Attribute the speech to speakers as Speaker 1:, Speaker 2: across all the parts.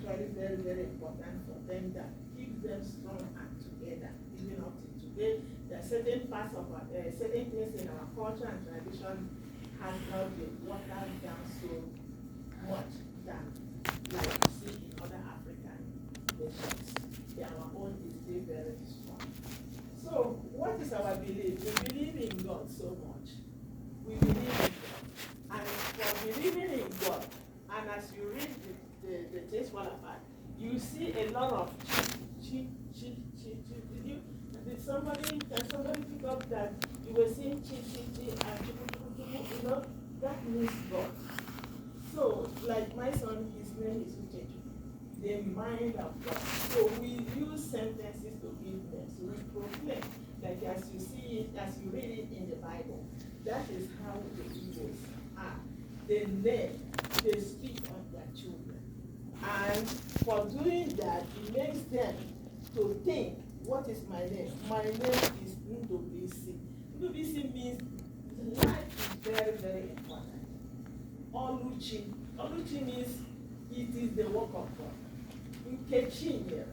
Speaker 1: actually very, very important for them that keeps them strong and together, even up to today. There are certain parts of certain things in our culture and tradition has not been watered down so much than like you see in other African nations. Our own is still very strong. So, what is our belief? We believe in God so much. We believe in God. And for believing in God, and as you read the text fall apart, you see a lot of cheat. Did somebody pick up that you were seeing cheat, and you know, that means God. So, like my son, his name is Uchechu, the mind of God. So we use sentences to give names. So we proclaim, like as you see it, as you read it in the Bible, that is how the Igbos are. They name, they speak of their children. And for doing that, it makes them to think, what is my name? My name is Ndobisi. Ndobisi means life is very, very important. Oluchi means it is the work of God. Nkechi,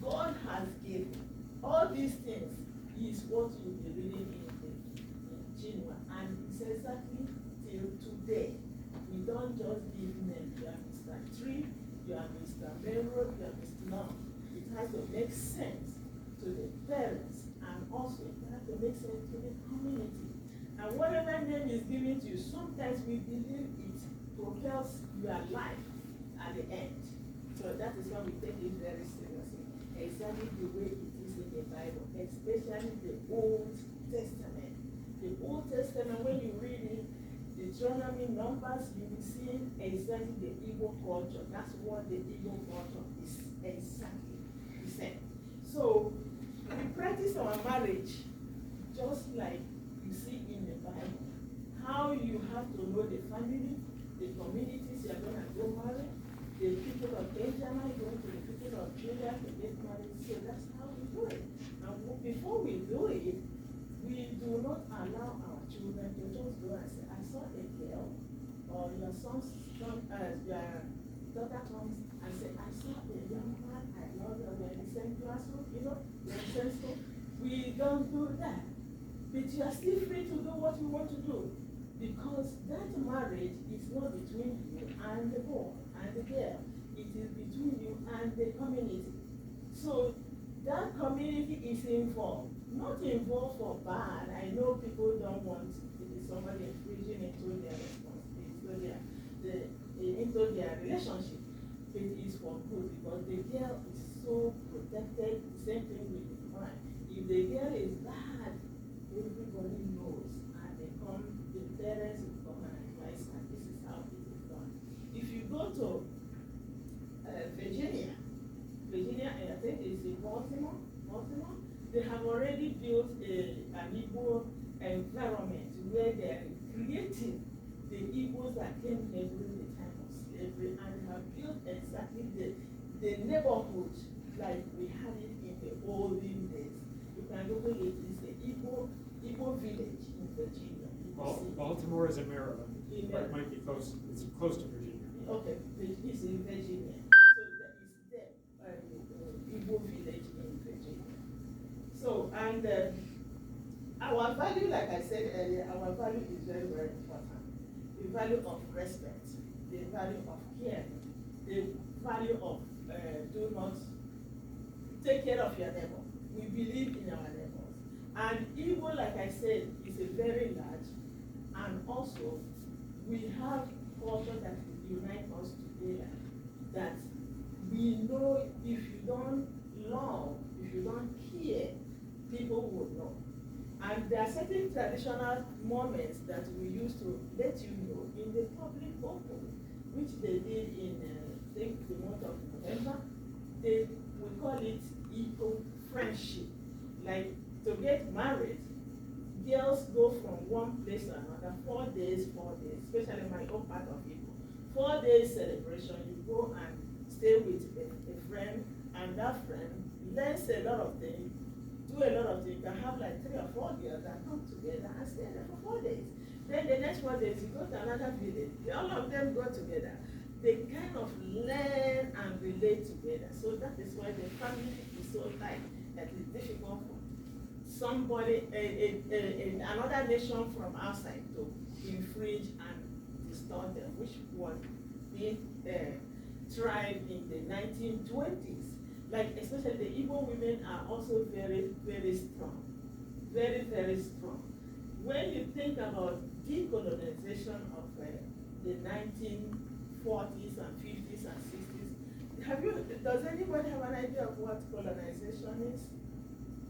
Speaker 1: God has given. All these things is what you'll be reading in Chinua. And it's exactly till today. We don't just give names. You are Mr. Tree, you are Mr. Melrose, you are Mr. No. It has to make sense to the parents, and also it has to make sense to the community. And whatever name is given to you, sometimes we believe it propels your life at the end. So that is why we take it very seriously. Exactly the way it is in the Bible, especially the Old Testament. The Old Testament, when you read it, Deuteronomy, Numbers, you will see exactly the Igbo culture. That's what the Igbo culture is exactly the same. So we practice our marriage just like you see in the Bible. How you have to know the family, the communities you are going to go marry, the people of Benjamin going to the people of Judah to get married. So that's how we do it. And before we do it, we do not allow our children to just go and say, I saw a girl, or your son's son, your daughter comes and say, I saw a young man, I love you, we're in the same classroom, you know, we're in the same school. We don't do that. But you are still free to do what you want to do. Because that marriage is not between you and the boy and the girl. It is between you and the community. So that community is involved. Not involved for bad. I know people don't want somebody infringing into their responsibility, into their relationship. It is for good because the girl is so protected. The same thing with the man. If the girl is bad, everybody knows, and they come. The parents will come and advise, and this is how it is done. If you go to Virginia, I think it's in Baltimore, they have already built an Igbo environment where they are creating the Igbos that came here during the time of slavery, and have built exactly the neighborhood like we had it in the olden days. You can Google it. It's the Igbo village in Virginia.
Speaker 2: Baltimore is in Maryland, but it might be close. It's close to Virginia.
Speaker 1: Okay, it's in Virginia. So that is there, Igbo village in Virginia. So, and our value, like I said earlier, our value is very, very important. The value of respect, the value of care, the value of do not take care of your neighbor. We believe in our neighbors. And Igbo, like I said, is a very large, and also we have culture that unite us together, that we know if you don't love, if you don't care, people will know. And there are certain traditional moments that we used to let you know in the public open, which they did in, I think, the month of November. We call it equal friendship. Like to get married, girls go from one place to another, 4 days, especially my own part of people. 4 days celebration, you go and stay with a friend, and that friend learns a lot of things, do a lot of things. You can have like 3 or 4 girls that come together and stay there for 4 days. Then the next 4 days, you go to another village. All of them go together. they kind of learn and relate together. So that is why the family is so tight that it's difficult for somebody, another nation from outside to infringe and distort them, which was being tried in the 1920s. Like especially the Igbo women are also very, very strong. Very, very strong. When you think about decolonization of the 1940s and 50s and 60s, does anybody have an idea of what colonization is?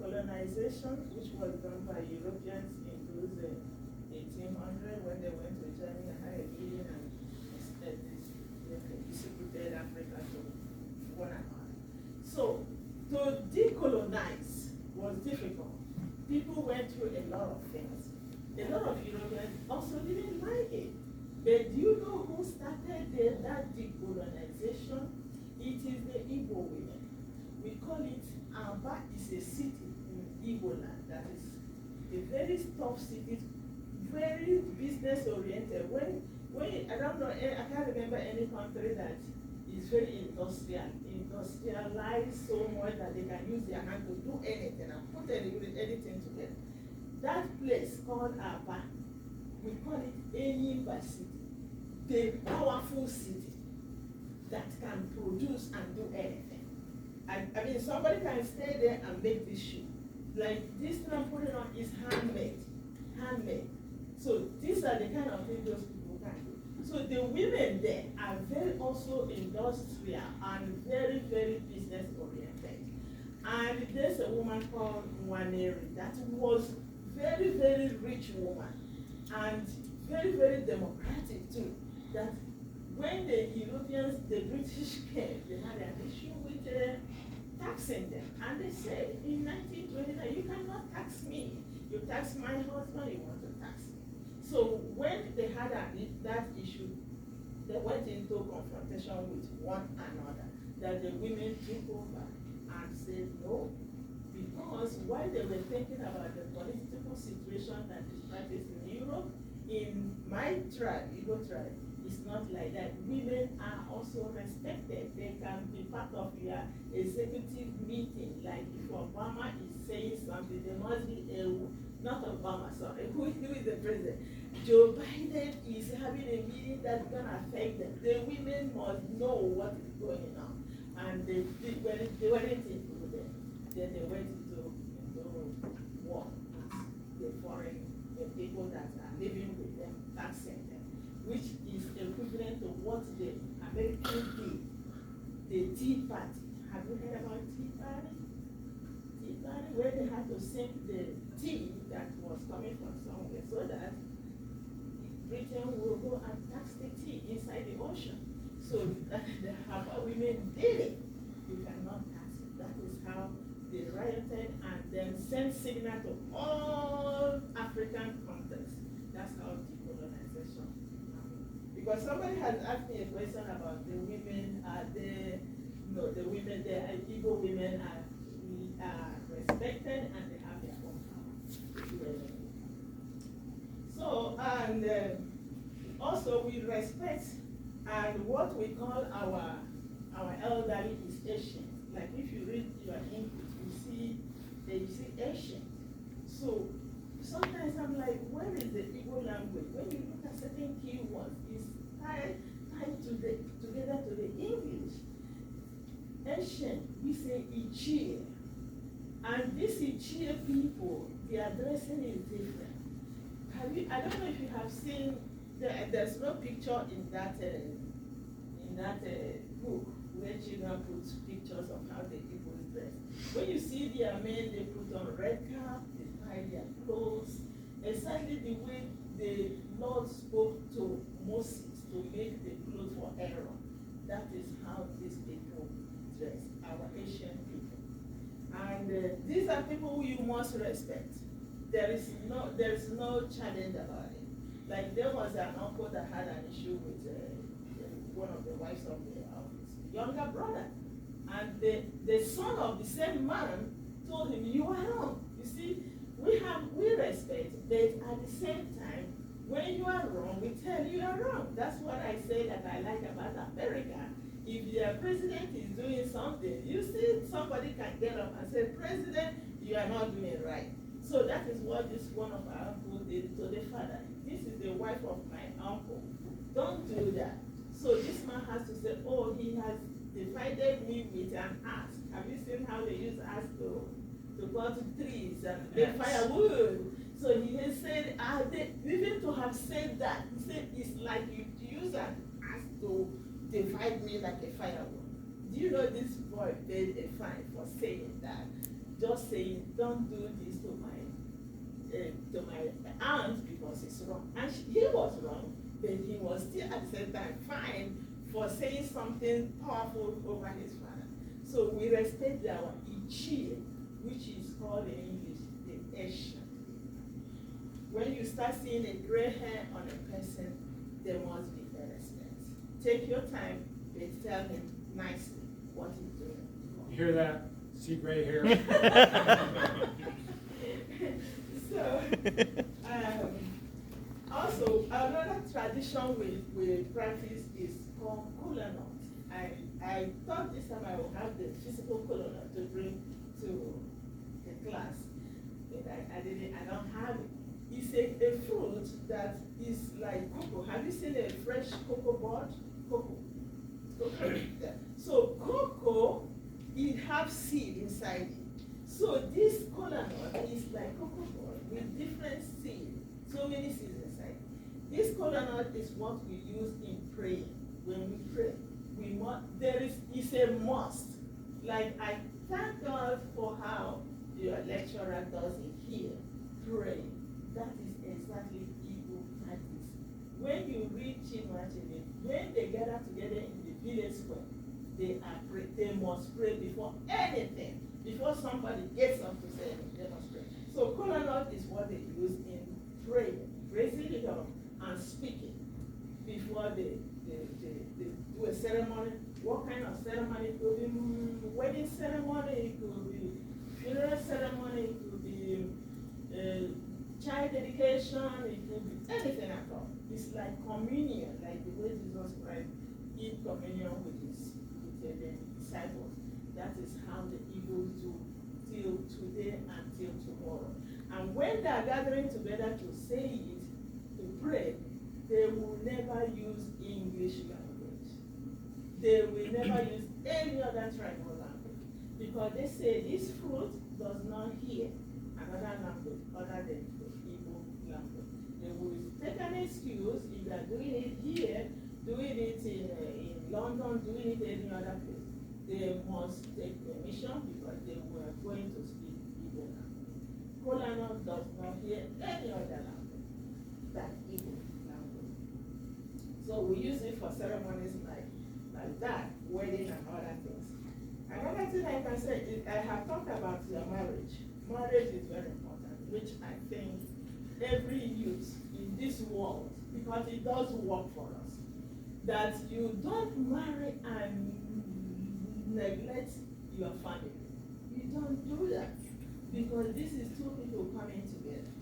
Speaker 1: Colonization, which was done by Europeans in those 1800s when they went to Germany and had a meeting and distributed Africa to one another. So, to decolonize was difficult. People went through a lot of things. A lot of Europeans also didn't like it. But do you know who started that decolonization? It is the Igbo women. We call it Aba is a city in Igbo land that is a very tough city, very business oriented. When I don't know, I can't remember any country that is very industrialized so much that they can use their hand to do anything and put anything together. That place called Aba, we call it Enyimba City, the powerful city that can produce and do anything. I mean, somebody can stay there and make this shoe. Like this thing I'm putting on is handmade. So these are the kind of things those people can do. So the women there are very also industrial and very, very business oriented. And there's a woman called Nwaneri that was very, very rich woman and very, very democratic too. That when the Europeans, the British came, they had an issue with taxing them. And they said in 1929, you cannot tax me. You tax my husband, you want to tax me. So when they had that issue, they went into confrontation with one another, that the women took over and said no, because while they were thinking about the political situation that is practiced in Europe, in my tribe, Igbo tribe, it's not like that. Women are also respected. They can be part of your executive meeting. Like if Obama is saying something, there must be not Obama, sorry, who is the president? Joe Biden is having a meeting that's going to affect them. The women must know what is going on. And they weren't included. Then they went into war with the foreign people that are living with them, taxing them, which is equivalent to what the Americans did, the Tea Party. Have you heard about Tea Party? Tea Party, where they had to sink the tea that was coming from somewhere so that Britain will go and tax the tea inside the ocean. So the Haba women did it. You cannot tax it. That is how they rioted and then sent signal to all African countries. That's how decolonization happened. Because somebody has asked me a question about the women, the women, the Igbo women are respected and they have their own power. So, and also we respect, and what we call our elderly is ancient. Like if you read your English, you see ancient. So sometimes I'm like, where is the Igbo language? When you look at certain keywords, it's tied together to the English. Ancient, we say Ichie. And these Ichie people, their dressing is different. I don't know if you have seen, there's no picture in that book where children put pictures of how the people dress. When you see their men, they put on red cap, they tie their clothes, exactly the way the Lord spoke to Moses to make the clothes for Aaron. That is how these people dress, our Asian people. And these are people who you must respect. There is no challenge about it. Like there was an uncle that had an issue with one of the wives of his younger brother. And the son of the same man told him, you are wrong. You see, we respect, but at the same time, When you are wrong, we tell you are wrong. That's what I say that I like about America. If their president is doing something, you see somebody can get up and say, President, you are not doing it right. So that is what this one of our uncles did to the father. This is the wife of my uncle. Don't do that. So this man has to say, oh, he has divided me with an axe. Have you seen how they use axe to cut trees and make firewood? So he has said, even to have said that, he said, it's like you use an axe to divide me like a firewood. Do you know this boy paid a fine for saying that? Just saying, don't do this to my aunt because it's wrong. And he was wrong, but he was still at the same time fine for saying something powerful over his father. So we respect our Achebe, which is called in English the Asian. When you start seeing a gray hair on a person, there must be a respect. Take your time, but tell him nicely what he's doing.
Speaker 2: You hear that? See gray hair?
Speaker 1: So, also another tradition we practice is called kola nut. I thought this time I would have the physical kola nut to bring to the class, but I don't have it. It's a fruit that is like cocoa. Have you seen a fresh cocoa bud? Cocoa. Yeah. So cocoa, it has seed inside it. So this kola nut is like cocoa bud with different seeds, so many seeds inside. This kola nut is what we use in praying. When we pray, it's a must. Like I thank God for how your lecturer does it here, praying. That is exactly Igbo practice. When you read Achebe, when they gather together in the village square, they must pray before anything. Before somebody gets up to say anything, they must pray. So kola nut is what they use in praying, raising it up and speaking before they do a ceremony. What kind of ceremony? It could be wedding ceremony, it could be funeral ceremony, it could be child dedication, it could be anything at all. It's like communion, like the way Jesus Christ eat communion with the disciples. That is how the Eagles do till today and till tomorrow. And when they are gathering together to say it, to pray, they will never use English language. They will never use any other tribal language. Because they say this fruit does not hear another language other than the Igbo language. They will take an excuse if they are doing it here, doing it in London, doing it any other place. They must take permission because they were going to speak Igbo language. Kola nut does not hear any other language than Igbo language. So we use it for ceremonies like that, wedding and other things. Another thing I can say is I have talked about your marriage. Marriage is very important, which I think every youth in this world, because it does work for us, that you don't marry and neglect your family. You don't do that, because this is two people coming together.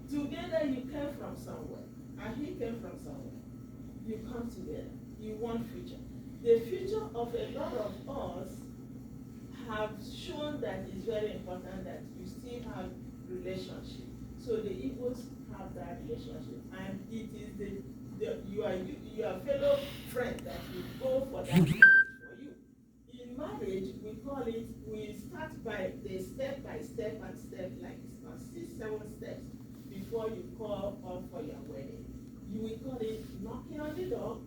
Speaker 1: Together you came from somewhere, and he came from somewhere. You come together, you want future. The future of a lot of us have shown that it's very important that you still have relationship. So the Igbos have that relationship, and it is your fellow friend that will go for that marriage for you. In marriage, we call it, we start by the step by step and step, like 6, 7 steps before you call up for your wedding. You will call it knocking on the door,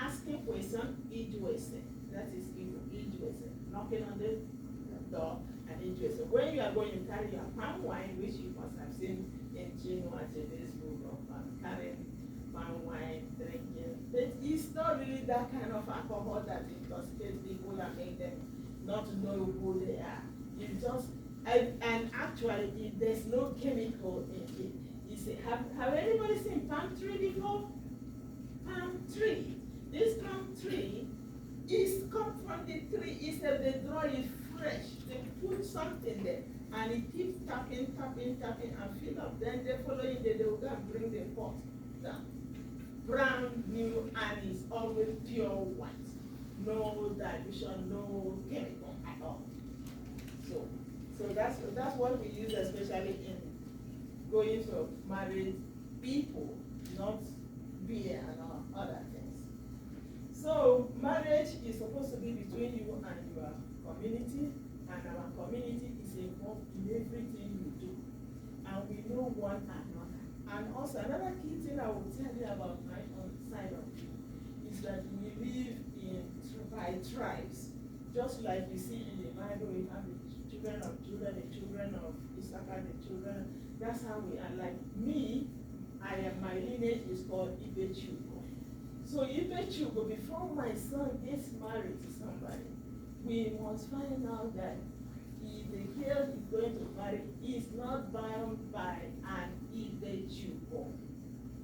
Speaker 1: asking question, Ijuese. That is Ijuese. Knocking on the door and Ijuese. When you are going to carry your palm wine, which you must have seen in Achebe's book of carrying palm wine, drinking. But it's not really that kind of alcohol that intoxicates people and make them not know who they are. It's just, and actually, there's no chemical in it. Have anybody seen palm tree before? Palm tree. This palm tree is come from the tree. Instead they draw it fresh. They put something there And it keeps tapping, tapping, tapping, and fill up. Then the following day, they will go and bring the pot down. Brand new, and it's always pure white. No dilution, no chemical at all. So that's what we use, especially in going to married people, not beer and other things. So marriage is supposed to be between you and your community, and our community is involved in everything we do, and we know one another. And also another key thing I will tell you about my own side of it is that we live by tribes. Just like you see in the Bible, we have the children of Judah, the children of Issachar, the children. That's how we are. Like me, my lineage is called Ibechugo. So Ibechugo, before my son gets married to somebody, we must find out that the girl he's going to marry is not bound by an Ibechugo,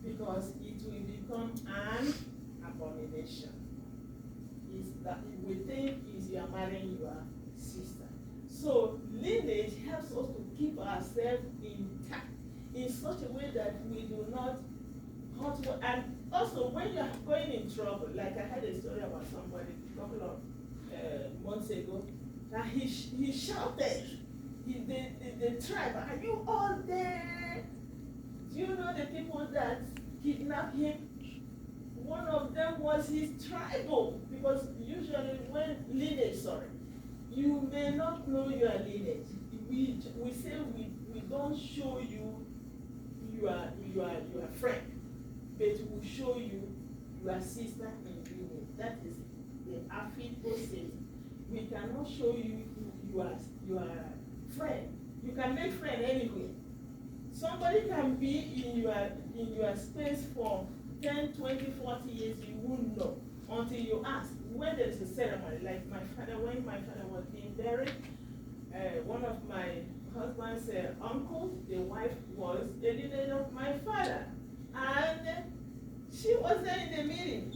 Speaker 1: because it will become an abomination. Is that we think is you are marrying your sister. So lineage helps us to keep ourselves intact in such a way that we do not hurt. And also when you are going in trouble, like I had a story about somebody a couple of months ago, that he shouted, the tribe, are you all there? Do you know the people that kidnapped him? One of them was his tribal, because usually when lineage, you may not know your lineage. We say we don't show you your friend, but we show you your sister in lineage. That is the Afiko saying. We cannot show you your friend. You can make friend anyway. Somebody can be in your space for 10, 20, 40 years, you won't know until you ask. When there is a ceremony, like my father, when my father was being buried, one of my husband's uncle, the wife was the leader of my father. And she was there in the meeting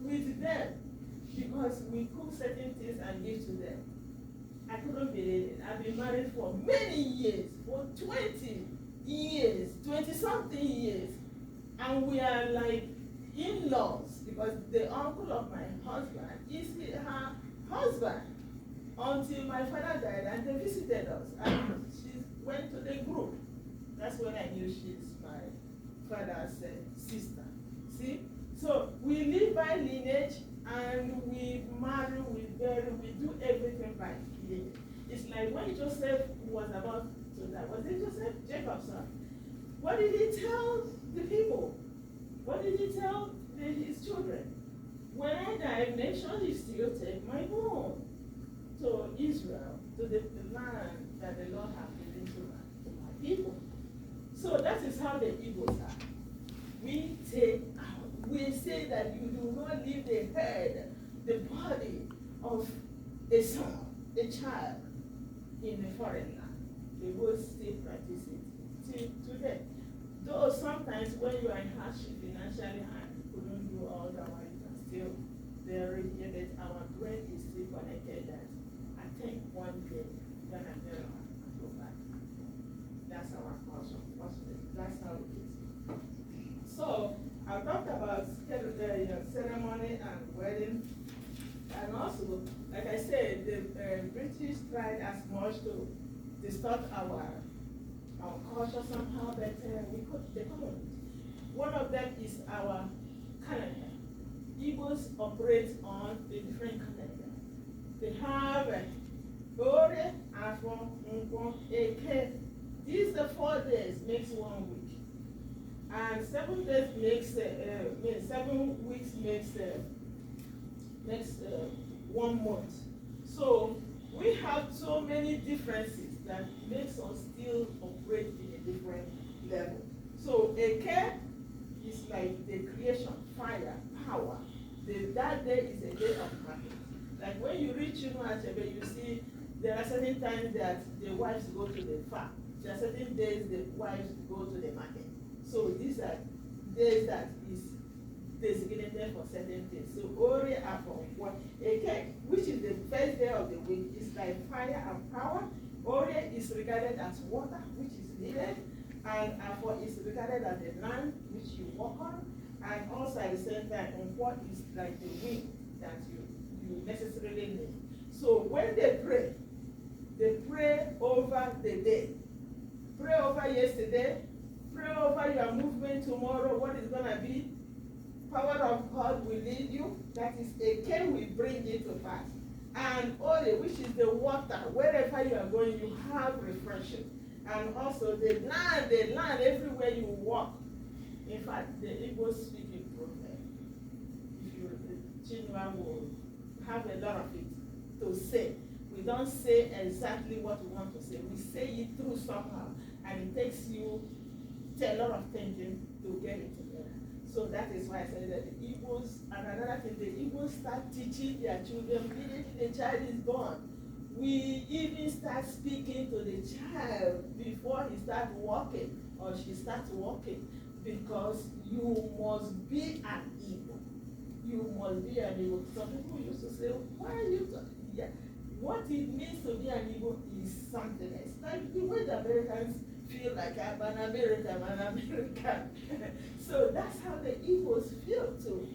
Speaker 1: with them because we cook certain things and give to them. I couldn't believe it. I've been married for many years, for 20 years, 20-something years. And we are like in-laws, because the uncle of my husband is her husband until my father died, and they visited us. And she went to the group. That's when I knew she's my father's sister. See? So we live by lineage, and we marry, we bury, we do everything by lineage. It's like when Joseph was about to die. Was it Joseph? Jacob's son. What did he tell the people? What did he tell his children? When I die, nations still take my bone to Israel, to the land that the Lord has given to my people. So that is how the Igbos are. We say that you do not leave the head, the body of a son, a child, in a foreign land. They will still practice it till today. Though sometimes when you are in hardship financially and you couldn't do all that, you can still bury here, but our brain is still connected that I think one day when I'm there and go back. That's our culture. That's how it is. So I talked about ceremony and wedding, and also, like I said, the British tried as much to distort our culture somehow, but they couldn't. One of them is our calendar. Igbos operate on a different calendar. They have Ore, Afro, Nkwo, Eke. These 4 days makes 1 week, and 7 days makes 7 weeks makes 1 month. So we have so many differences that makes us still operate in a different level. So Eke is like the creation, fire, power. That day is a day of market. Like when you reach Achebe, you see there are certain times that the wives go to the farm. There are certain days the wives go to the market. So these are days that is designated for certain things. So Ore Afro, Eke, which is the first day of the week, is like fire and power. Ore is regarded as water, which is needed, and Afo is regarded as the land which you walk on, and also at the same time, what is like the wind that you necessarily need. So when they pray over the day, pray over yesterday, pray over your movement tomorrow, what is gonna be. Power of God will lead you. That is, Eke will bring it to pass. And Ore, which is the water, wherever you are going, you have refreshing. And also the land everywhere you walk. In fact, the Igbo speaking proverb, if you Chinua will have a lot of it to say. We don't say exactly what we want to say. We say it through somehow, and it takes you a lot of thinking to get it together. So that is why I said that the Igbos, and another thing, the Igbos start teaching their children immediately the child is born. We even start speaking to the child before he starts walking or she starts walking, because you must be an Igbo. You must be an Igbo. Some people used to say, why are you talking? Yeah. What it means to be an Igbo is something else. Like the way the Americans feel like I'm an American. So that's how the Igbos feel too.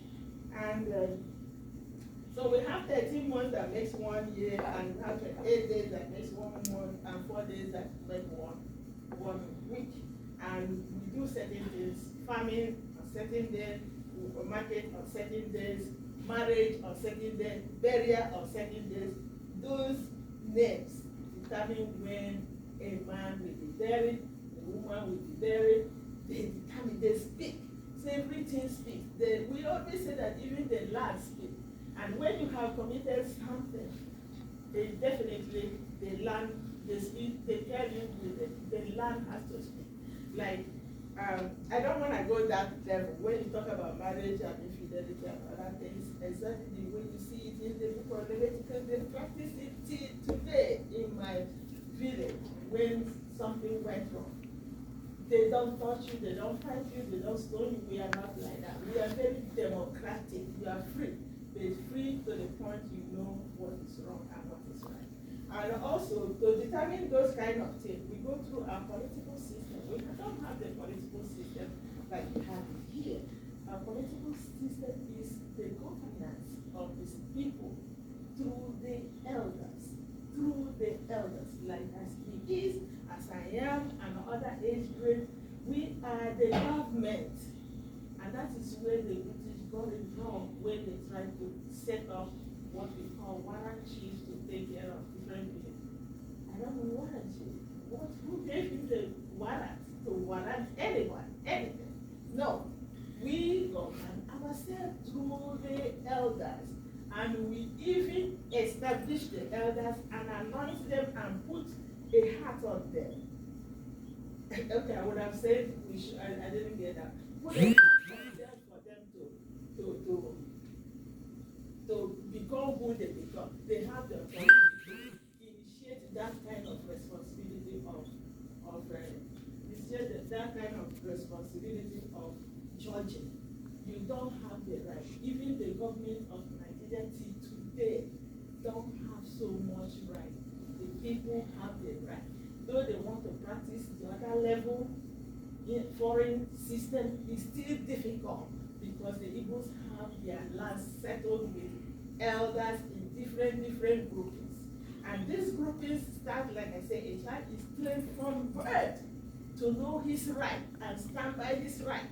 Speaker 1: And so we have 13 months that makes 1 year, and we have 8 days that makes 1 month, and 4 days that make one week. And we do certain things, farming on certain days, market on certain days, marriage on certain days, burial on certain days. Those names determine when a man will be buried, a woman will be buried. They determine, they speak. So everything speaks. We always say that even the land speaks. And when you have committed something, they definitely, the land, they speak, they tell you the land has to speak. Like, I don't want to go that level. When you talk about marriage and infidelity and other things, exactly the way you see it in the book of Leviticus, they practice it till today in my village when something went wrong. They don't touch you, they don't fight you, they don't stone you. We are not like that. We are very democratic. You are free. But free to the point you know what is wrong and what is right. And also, to determine those kind of things, we go through our political system. We don't have the political system like we have here. Our political system is the governance of these people through the elders. Like as he is, as I am, and other age grade, we are the government. And that is where the British got it wrong when they tried to set up what we call warrant chiefs to take care of different things. I don't know warrant chief. Who gave you the warrant to warrant anyone, anything? No. We govern ourselves through the elders. And we even establish the elders and anoint them and put a hat on them. Okay, I would have said we should, I didn't get that. Put a hat on them for them to become who they become. They have the authority to initiate that kind of responsibility of judging. You don't have the right. Even the government of Nigeria today don't have so much right. The people have the right. Though they want to practice the other level in foreign system, is still difficult because the Igbos have their land settled with elders in different groupings. And these groupings start, like I say, a child is trained from birth to know his right and stand by his right.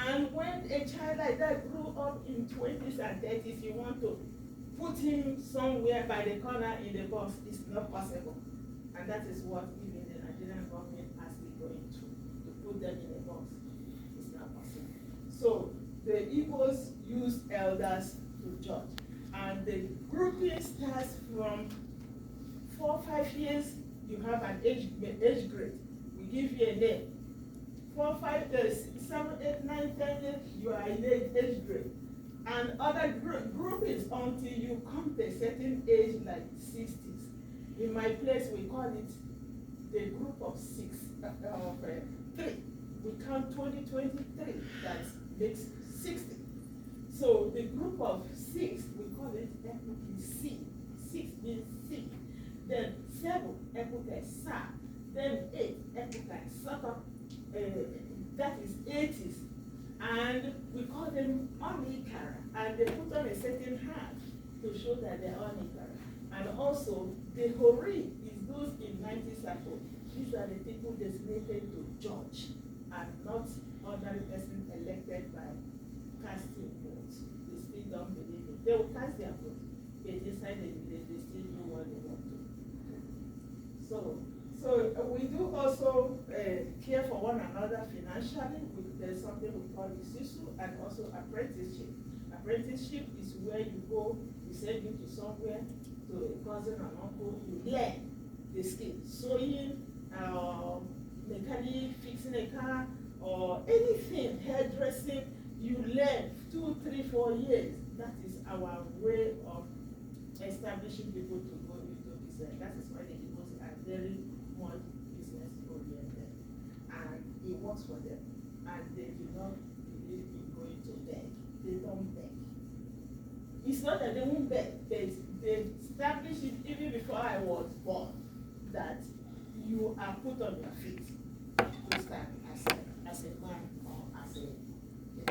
Speaker 1: And when a child like that grew up in 20s and 30s, you want to put him somewhere by the corner in the box, it's not possible. And that is what even the Nigerian government has been going through, to put them in a box. It's not possible. So the Igbos use elders to judge. And the grouping starts from 4 or 5 years, you have an age grade. We give you a name. 4, 5, 7, 8, 9, 10 years, you are in age grade. And other groupings until you come to a certain age like 60s. In my place, we call it the group of 3. We count 2023, that makes 60. So the group of 6, we call it ethnically C. 6 means C. then 7 epochs sa, then 8 epochs sata, that is 80s, and we call them onikara, and they put on a certain hat to show that they're onikara. And also the hori is those in 90 circle. These are the people designated to judge and not ordinary person elected by casting votes. They still don't believe it. They will cast their vote, but inside the village they still do what they want to. So we do also care for one another financially. There's something we call isusu and also apprenticeship. Apprenticeship is where you go, we send you to somewhere, to a cousin and uncle, you learn the skill, sewing, mechanic, fixing a car, or anything, hairdressing, you learn 2, 3, 4 years. That is our way of establishing people to go into business. That is why the Igbos are very much business oriented. And it works for them. And they do not believe in going to beg. They don't beg. It's not that they won't beg, they established it even before I was born, that you are put on your feet to stand as a man or as a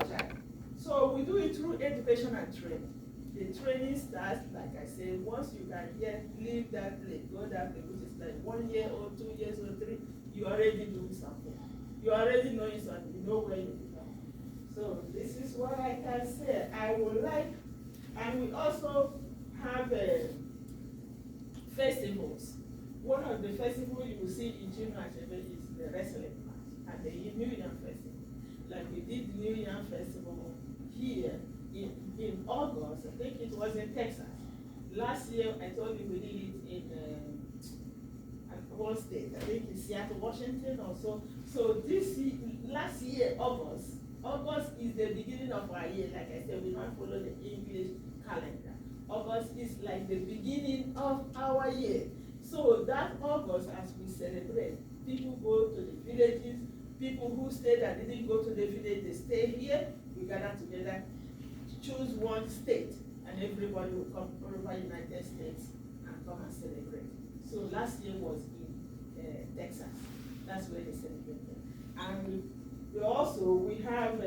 Speaker 1: child. So we do it through education and training. The training starts, like I said, once you can leave that place, go that place, which is like 1 year or 2 years or 3, you already doing something. You already knowing something, you know where you belong. So this is what I can say. I would like, and we also have festivals. One of the festivals you will see in June Achebe is the wrestling match and the New Year Festival. Like we did New Year Festival here in August. I think it was in Texas. Last year, I told you we did it in one state. I think in Seattle, Washington, also. So last year, August is the beginning of our year. Like I said, we don't follow the English calendar. August is like the beginning of our year. So that August, as we celebrate, people go to the villages. People who stay that didn't go to the village, they stay here. We gather together, choose one state, and everybody will come over United States and come and celebrate. So last year was in Texas. That's where they celebrated. And we have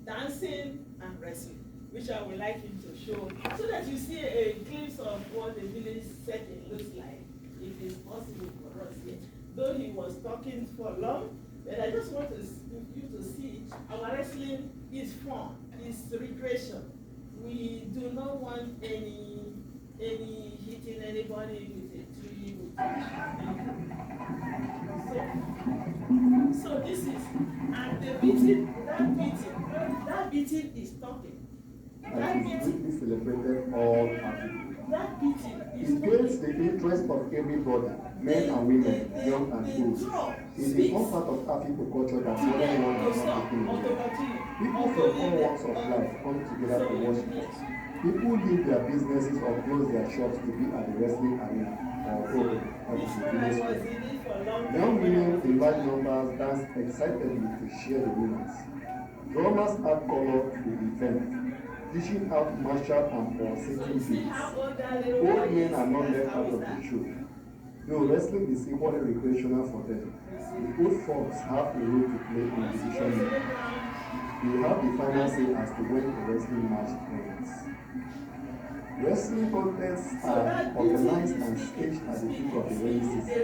Speaker 1: dancing and wrestling, which I would like him to show, so that you see a glimpse of what the village setting looks like, if it's possible for us here. Though he was talking for long, but I just want you to see our wrestling is fun, it's recreation. We do not want any hitting anybody with a tree, so this is, and the beating, that beating is talking.
Speaker 3: That beating celebrated all people.
Speaker 1: That beating is
Speaker 3: it gains the interest of everybody, men and women, young and old. It is one part of African culture that modern one is not taking away. People from all walks of life come together to worship. People leave their businesses or close their shops to be at the wrestling arena or open at the village square. Young women in large numbers dance excitedly to share the winners. Drummers add color to the event, dishing out martial and pulsating beats. Old men are not left out of the show. Though wrestling is equally recreational for them, the old folks have a role to play in decision making. They have the final say as to when the wrestling match ends. Wrestling contests are organized and staged at the peak of the rainy season.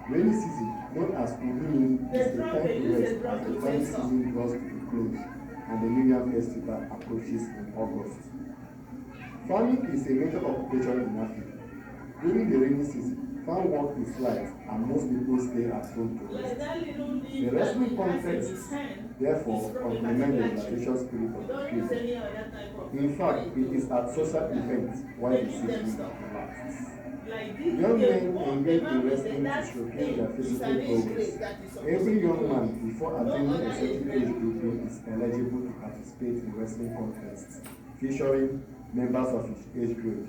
Speaker 3: Rainy season, known as Udini, is the time to rest as the farming season draws to a close and the New Year festival approaches in August. Farming is a major occupation in Africa. During the rainy season, farm work is light and most people stay at home to rest. The wrestling contests, therefore, complement the relaxation spirit of the period. In fact, it is at social events why the season lasts. Young men engage in wrestling to showcase their physical progress. Every young man, before attaining a certain age group, is eligible to participate in wrestling contests featuring members of his age group.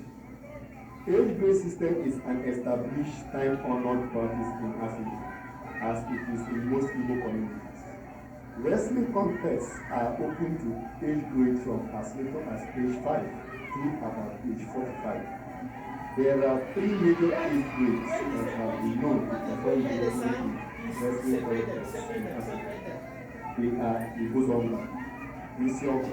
Speaker 3: Age grade system is an established, time-honored practice in Africa, as it is in most Igbo communities. Wrestling contests are open to age grades from as little as age 5 to about age 45. There are 3 major age grades that have been known to perform the wrestling contests in Africa. They are the Bozomba, the Siogo.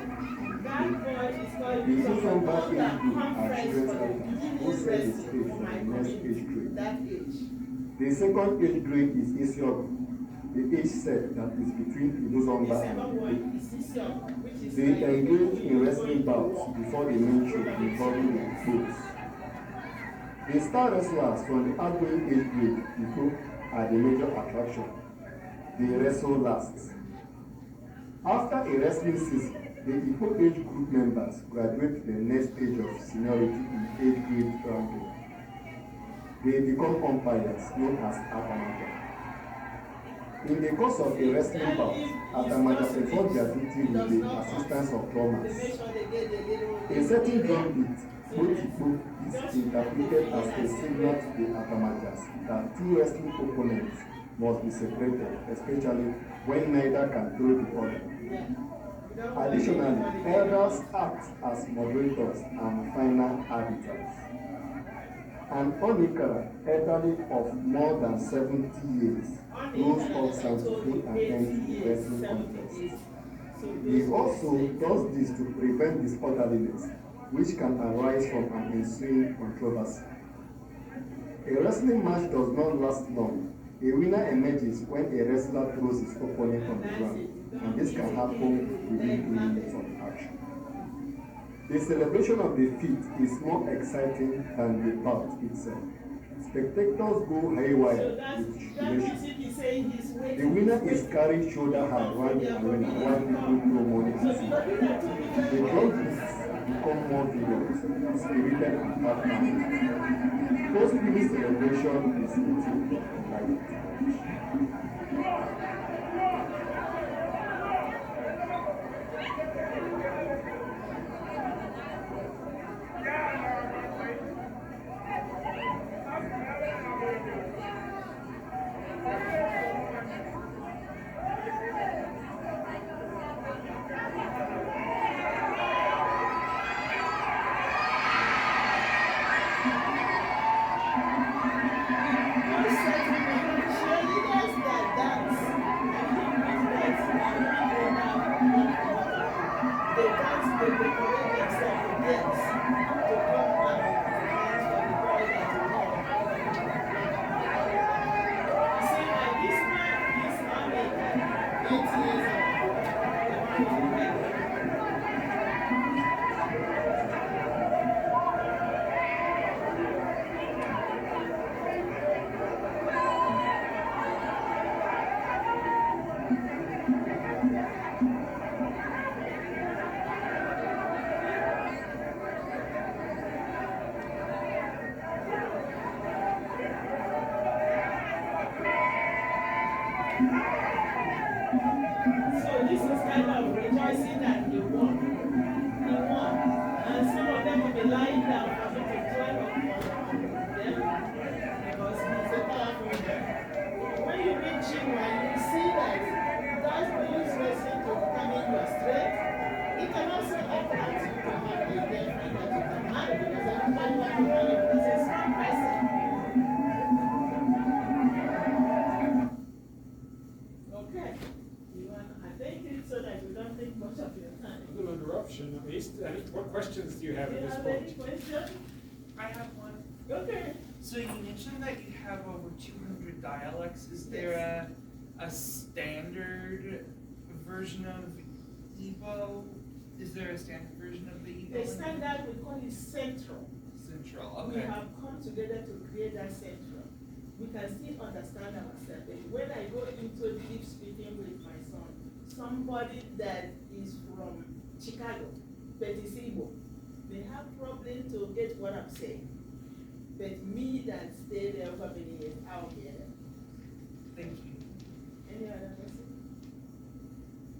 Speaker 3: The Bozomba age group are children's athletes who set the stage for the next age grade. The second age grade is Isiogo, the age set that is between the Bozomba and the group. They engage in wrestling bouts before the main show involving the foes. The star wrestlers from the outgoing age grade, Iko, are the major attraction. They wrestle last. After a wrestling season, the Iko age group members graduate to the next stage of seniority in age grade ranking. They become umpires known as Atamaja. In the course of a wrestling bout, Atamaja performs their duty with the assistance of drummers. A certain drum beat, Motipo, is interpreted as a signal to the Atamajas that 2 wrestling opponents must be separated, especially when neither can throw the other. Additionally, elders act as moderators and final arbiters. An Onikara, elderly of more than 70 years, rose up Santifu and ends the wrestling contest. He also does this to prevent disorderliness, which can arise from an ensuing controversy. A wrestling match does not last long. A winner emerges when a wrestler throws his opponent on the ground, and this can happen within 2 minutes of action. The celebration of the feat is more exciting than the bout itself. Spectators go haywire with jubilation. The winner is carried shoulder high around the arena while people throw money at him. The drum beats become more vigorous, spirited and passionate. Post-finish celebration is eating like
Speaker 2: At least. What questions do you have at this point?
Speaker 1: Any questions?
Speaker 4: I have one.
Speaker 1: Okay.
Speaker 4: So you mentioned that you have over 200 dialects. Is there a standard version of Igbo? Is there a standard version of the Igbo?
Speaker 1: The standard, we call it central.
Speaker 4: Central, okay.
Speaker 1: We have come together to create that central. We can still understand ourselves. When I go into deep speaking with my son, somebody that is from Chicago, but is Igbo, they have problem to get what I'm saying. But me that stay there for many years, I'll get it.
Speaker 4: Thank you.
Speaker 1: Any other question?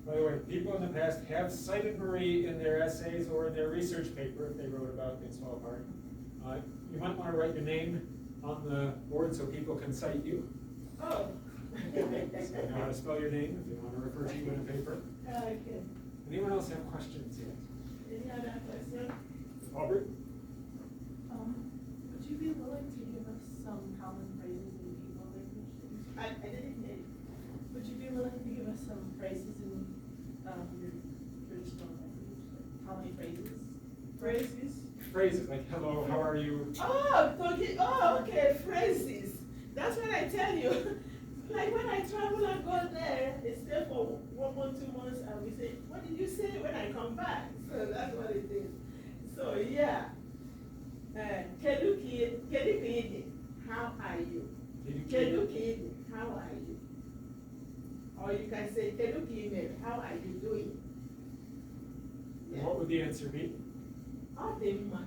Speaker 2: By the way, people in the past have cited Marie in their essays or in their research paper if they wrote about its fall apart. You might want to write your name on the board so people can cite you.
Speaker 1: Oh.
Speaker 2: So I know how to spell your name if you want to refer to you in a paper.
Speaker 1: Okay.
Speaker 2: Anyone else have questions yet?
Speaker 1: Any other question?
Speaker 2: Aubrey?
Speaker 5: Would you be willing to give us some common phrases in Igbo language?
Speaker 1: I didn't hear you.
Speaker 5: Would you be willing to give us some phrases in your traditional language? Like common phrases?
Speaker 1: Phrases?
Speaker 2: Phrases like hello, how are you?
Speaker 1: Okay, phrases. That's what I tell you. Like when I travel and go there, I stay for 1 month, 2 months, and we say, what did you say when I come back? So that's what it is. So yeah. Kedukide, how are you? Kedukide, how are you? Or you can say Kedukide, how are you doing?
Speaker 2: And what would the answer be?
Speaker 1: Odimma.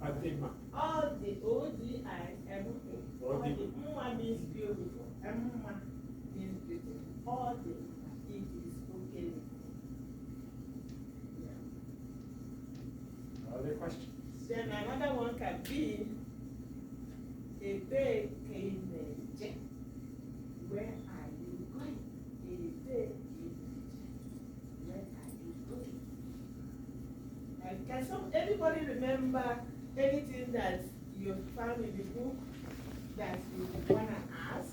Speaker 2: Adima.
Speaker 1: All the O-D-I-M-A. All the Mwa means beautiful. Mwa means beautiful. All the it is okay. Yeah.
Speaker 2: Other questions?
Speaker 1: Then another one can be Ebe Keneje. Where are you going? Ebe Keneje. Where are you going? And can anybody remember anything that you found in the book that you wanna ask?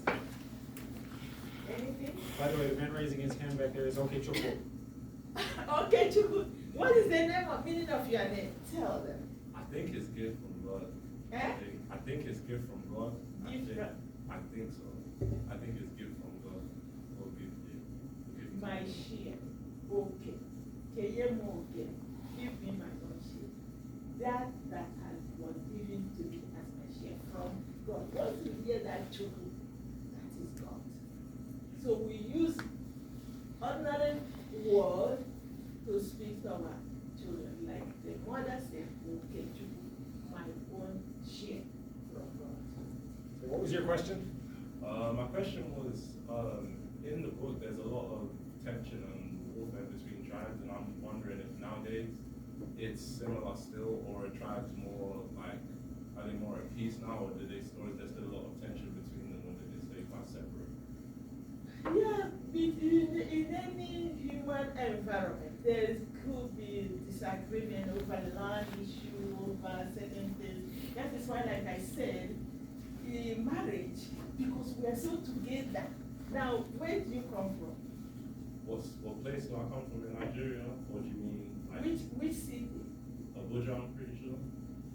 Speaker 1: Anything?
Speaker 2: By the way, the man raising his hand back there is okay, Choko.
Speaker 1: Okay, Chuku. What is the meaning of your name? Tell them.
Speaker 6: I think it's gift from God.
Speaker 1: Eh?
Speaker 6: I think it's gift from God.
Speaker 1: Gift from-
Speaker 6: I think so. I think it's gift from God. Or gift, gift
Speaker 1: My
Speaker 6: from God.
Speaker 1: share. Okay. Keyemoke. Give me my own share. That was given to me as my share from God. Once you hear that Chuku, that is God. So we use ordinary word to speak to our children. Like the mother said, okay, Chuku, my own share from God.
Speaker 2: So what was your question?
Speaker 6: My question was, in the book, there's a lot of tension and warfare between tribes, and I'm wondering if nowadays it's similar still, or are tribes more like, are they more at peace now, or is there still a lot of tension between them, or do they stay quite separate?
Speaker 1: Yeah, in any human environment, there could be disagreement over land issue, over certain things. That is why, like I said, in marriage, because we are so together. Now, where do you come from?
Speaker 6: What place do I come from in Nigeria? Or do you mean like
Speaker 1: Which city?
Speaker 6: Abuja, I'm pretty sure?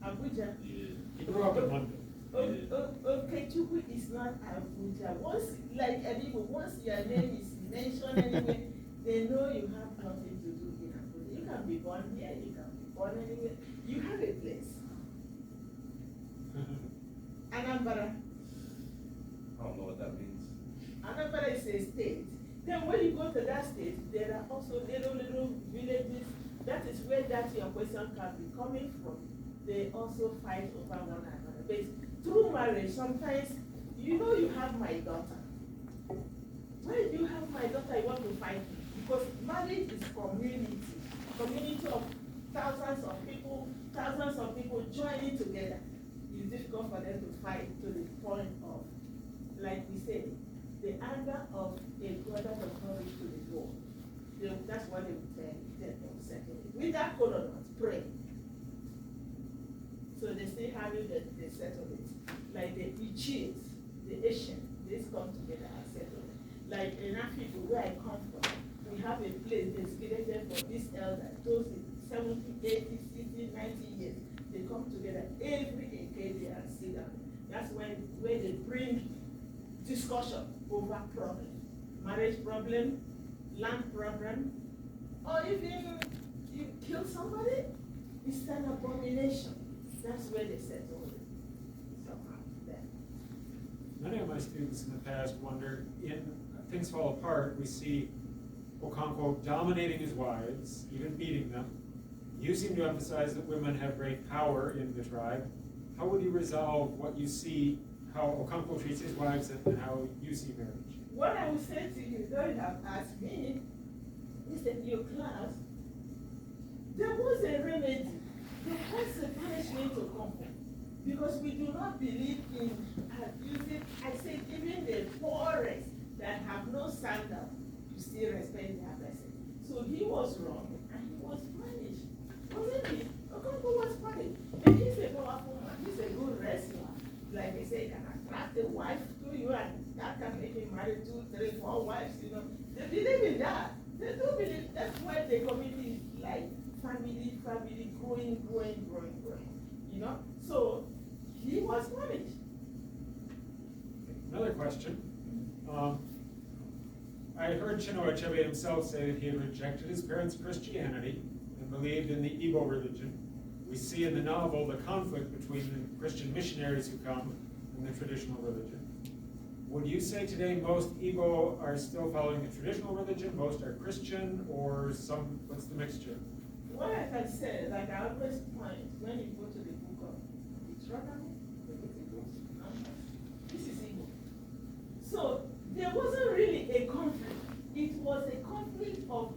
Speaker 1: Abuja?
Speaker 6: Yeah.
Speaker 2: He grew up in London.
Speaker 1: Okay, Chukwu is not Abuja. Once, like Adibo, once your name is mentioned anywhere, they know you have nothing to do in Abuja. You can be born here, you can be born anywhere. You have a place. Anambra.
Speaker 6: I don't know what that means.
Speaker 1: Anambra is a state. Then when you go to that state, there are also little villages. That is where that your question can be coming from. They also fight over one another. But through marriage, sometimes, you know you have my daughter. Why do you have my daughter, you want to fight me? Because marriage is community. Community of thousands of people joining together. It's difficult for them to fight to the point of, like we said, the anger of a brother does not reach to the door. That's what they would tell them secondly. With that code or not, pray. So they still have it, they settle it. Like the Ichis, the Asian, they come together and settle it. Like in Africa, where I come from, we have a place designated for this elder, those in 70, 80, 60, 90 years. They come together every occasion and sit down. That's where they bring discussion over problems. Marriage problem, land problem, or even you kill somebody, it's an abomination. That's where they settle it. Somehow, there.
Speaker 2: Many of my students in the past wondered, in Things Fall Apart, we see Okonkwo dominating his wives, even beating them. You seem to emphasize that women have great power in the tribe. How would you resolve what you see, how Okonkwo treats his wives and how you see marriage?
Speaker 1: What I would say to you, though you have asked me, is that your class, there was a remedy. There was a punishment to come from. Because we do not believe in abusing, I say, even the poorest that sandal, you still respect their person. So he was wrong and he was punished. Wasn't he? Okonkwo was punished. And he's a powerful man. He's a good wrestler. Like I said, can attract a wife to you and that can make him marry 2, 3, 4 wives, you know. They believe in that. They do believe that's why the community is like family, growing. You know? So he was punished.
Speaker 2: Another question. I heard Chinua Achebe himself say that he had rejected his parents' Christianity and believed in the Igbo religion. We see in the novel the conflict between the Christian missionaries who come and the traditional religion. Would you say today most Igbo are still following the traditional religion, most are Christian, or some, what's the mixture?
Speaker 1: What I can say, like I always point, when you go to the book of Deuteronomy, this is Igbo. So there wasn't really a conflict. It was a conflict of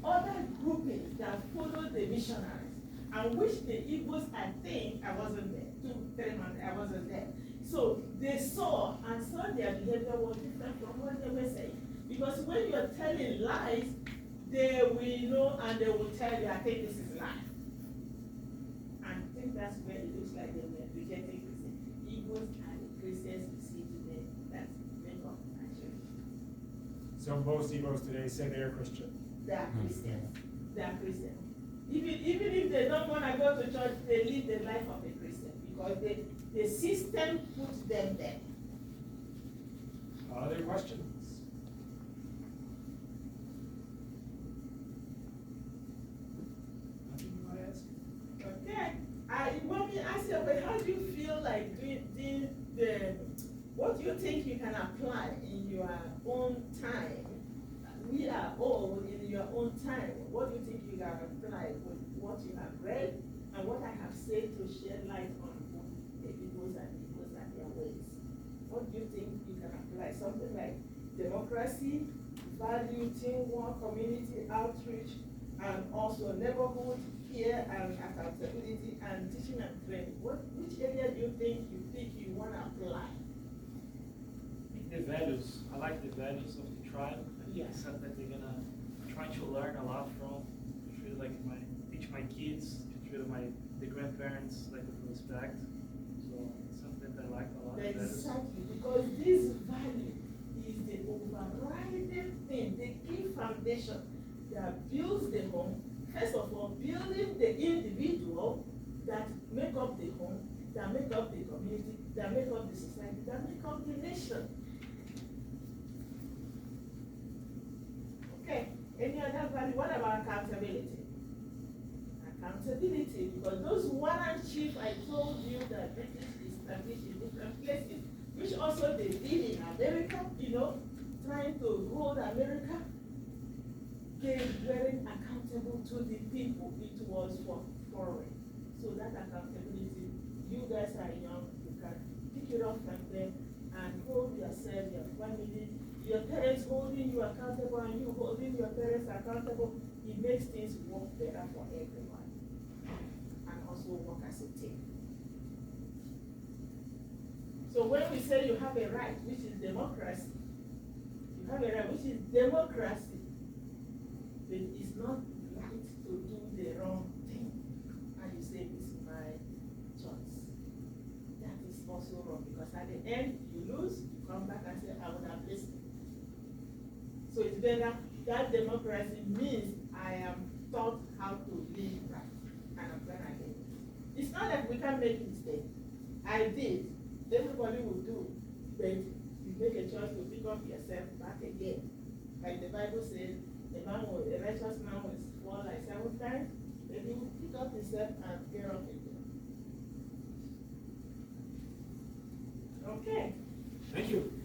Speaker 1: other groupings that followed the missionaries, and which the Igbos, I think, I wasn't there, 2, 3 months, I wasn't there. So they saw and saw their behavior was different from what they were saying. Because when you're telling lies, they will know and they will tell you, I think this is lie. And I think that's where it looks like they were rejecting Christians. Igbos and the Christians we see today, that's make up actually.
Speaker 2: So most Igbos today say they are Christian.
Speaker 1: They are Christians. They are Christians. Even if they don't want to go to church, they live the life of a Christian because the system puts them there.
Speaker 2: Other questions? Nothing you want to ask?
Speaker 1: Okay. I want me to ask you, but how do you feel like doing what do you think you can apply in your own time? We are all in your own time. What do you think you can apply with what you have read and what I have said to shed light on both the Igbos and their ways? What do you think you can apply? Something like democracy, value, teamwork, community outreach, and also neighborhood care and accountability and teaching and training. Which area do you think you want to apply?
Speaker 7: The values. I like the values of the tribe. I think it's something that they're gonna try to learn a lot from. Treat like teach my kids, to treat the grandparents like with respect. So it's something that I like a lot.
Speaker 1: Exactly, because this value is the overriding thing, the key foundation that builds the home. First of all, building the individual that make up the home, that make up the community, that make up the society, that make up the nation. Okay, any other value? What about accountability? Accountability, because those warrant chief I told you that British established in different places, which also they did in America, you know, trying to hold America, they weren't accountable to the people. It was for foreign. So that accountability, you guys are young, you can pick it up from them and hold yourself, your family, your parents holding you accountable and you holding your parents accountable. It makes things work better for everyone and also work as a team. So when we say you have a right, which is democracy, you have a right, which is democracy, but it's not right to do the wrong thing. And you say, this is my choice. That is also wrong because at the end, you lose, you come back and say, I would have listened. So it's better, that democracy means I am taught how to live right. And I'm gonna get it. It's not that we can make mistakes. I did. Everybody will do. But you make a choice to pick up yourself back again. Like the Bible says, a righteous man will fall like 7 times, then he will pick up himself and get up again. Okay.
Speaker 2: Thank you.